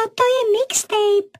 Toto je mixtape.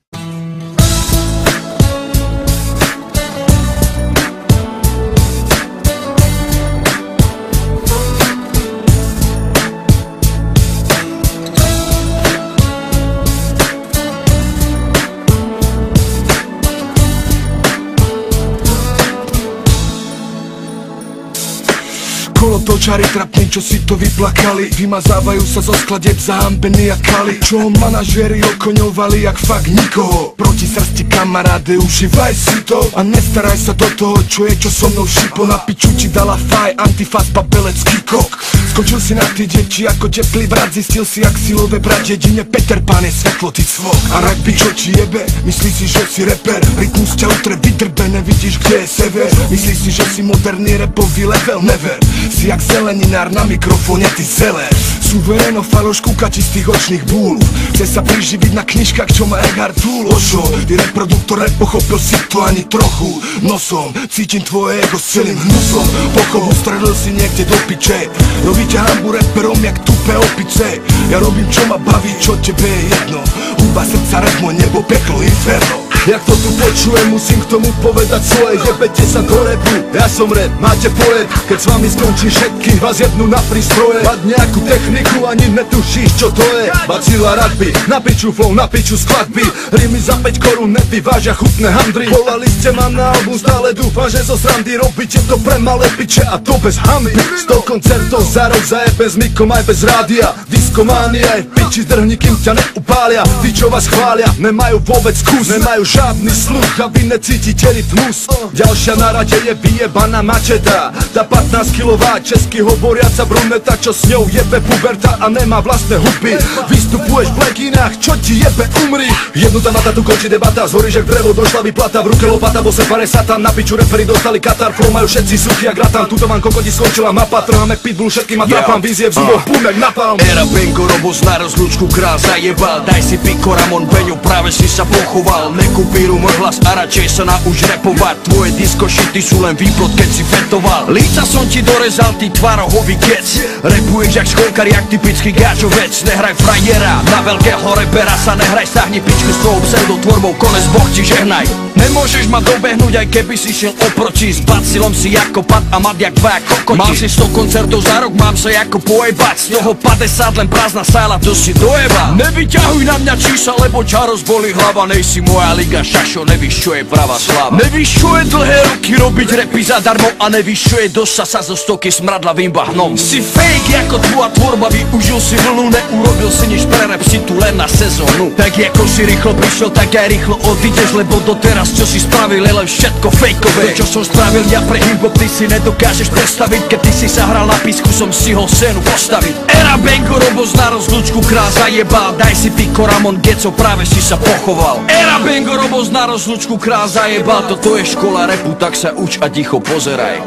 Kolotočári trapní, čo si to vyplakali, vymazávajú sa zo skladeb zahambení a kali. Čo manažéri okoňovali jak fakt nikoho. Proti srsti kamaráde, užívaj si to a nestaraj sa do toho, čo je, čo so mnou šipo. Na piču ti dala faj, antifaz, babelecký kok. Skočil si na ty deti ako teplý brat, zistil si jak silové brat. Jedine Peter Pan je svetlo, ty cvok. A rugby čo ti jebe, myslíš si, že si reper. Rytmus ťa utre vydrbe, nevidíš kde je sever. Myslíš si, že si moderný repový level, never. Si jak zeleninár na mikrofóne, ty zeler. Suvereno faloš kúka čistých očných búl. Chce sa priživiť na knižkách, čo má Eckhart Tolle. Ošo, ty reproduktor nepochopil si to ani trochu. Nosom, cítim tvoje ego s celým hnusom. Pochovu stredil si niekde do piče. Robíte hambu reperom jak tupé opice. Ja robím čo ma baví, čo tebe je jedno. Huba, srdca, rap, môj nebo, peklo, inferno. Jak to tu počujem, musím k tomu povedať svoje. Jebete sa do rapu, ja som rap, máte poet. Keď s vami skončí všetkých, vás jebnú na prístroje. Mať nejakú techniku, ani netušíš čo to je. Bacila rugby, na piču flow, na piču skladby. Rímy za 5 korún nevyvážia chutné handry. Volali ste ma na album, stále dúfam, že zo srandy robíte to pre malé piče a to bez hamy. 100 koncertov za rok, za bez mikom aj bez rádia. Diskománia je piči zdrhni, kým ťa neupália. Tí čo vás chvália, nemajú vôbec kus, nemajú žiadny sluch a vy necítite rytmus. Ďalšia na rade je vyjebaná mačeta. Tá 15 kilová česky hovoriaca bruneta, čo s ňou jebe puberta a nemá vlastné hudby. Vystupuješ v leginách, čo ti jebe, umri. Jednu tam tu končí debata, zhoríš jak drevo, došla vyplata. V ruke lopata, bo se pare satan, na piču reperi dostali katar. Flow majú všetci suchy jak ratan, tuto vám kokoti skončila mapa. Trháme pitbull, všetkým a trapám vízie v zuboch, pum jak napalm. Era Bengo, Robos na rozlúčku král zajebal. Daj si piko, Ramon, Beňo, práve si sa pochoval. Nekupíru môj hlas a radšej sa nauč repovať. Tvoje disco shity sú len výplod, keď si fetoval. Líca som ti dorezal, ty tvarohový kec. Repuješ jak školkar, jak typický gáčovec. Nehraj frajera, na veľkého repera sa nehraj. Stáhni pičku s tvojou pseudotvorbou, konec Boh ti žehnaj. Nemôžeš ma dobehnúť, aj keby si šiel oproti. S bacilom si ako pad a mad jak dvaja kokoti. Mal si 100 koncertov za rok, mám sa ako pojebať. Z toho 50 len prázdna sála, to si dojeba. Nevyťahuj na mňa čísla, lebo ťa rozbolí hlava. Nejsi moja liga, šašo, nevíš čo je pravá sláva. Nevíš čo je dlhé roky robiť repy zadarmo. A nevíš čo je dostať sa zo stoky smradlavým bahnom. Si fake ako tvoja tvorba, využil si vlnu. Neurobil si nič pre rap, si tu len na sezónu. Tak ako si rýchlo prišiel, tak aj rýchlo odídeš. Lebo doteraz čo si spravil je len všetko fejkové. To čo som spravil ja pre hip-hop, ty si nedokážeš predstaviť. Keď ty si sa hral na písku, som si ho scénu postaviť. Era Bengo, Robos na rozlúčku král zajebal. Daj si piko, Ramon, Geco, práve si sa pochoval. Era Bengo, Robos na rozlúčku král zajebal. Toto je škola rapu, tak sa uč a ticho pozeraj.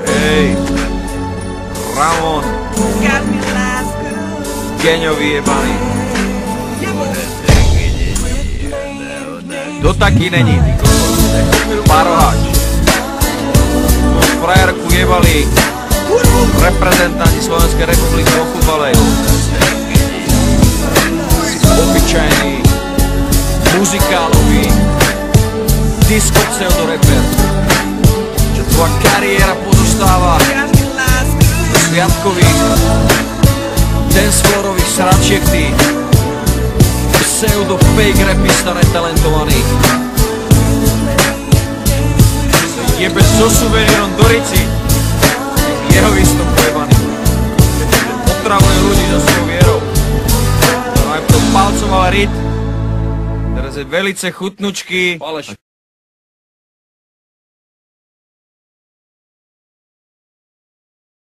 Hej, Ramon, Geňo vyjebaný. To taký není, ty kokos. Paroháč. Tu frajerku jebali reprezentanti Slovenskej republiky vo futbale. Obyčajný, muzikálový, disco pseudoreper. Čo tvoja kariéra pozostáva zo sviatkových dancefloorových sračiek, ty pseudo fake rapista netalentovaných. Jebe so suvenírom do Rici, jeho istom pojebaný. Potravuje ľudí so svojou vierou. No aj to palcoval ryt, teraz je velice chutnučky.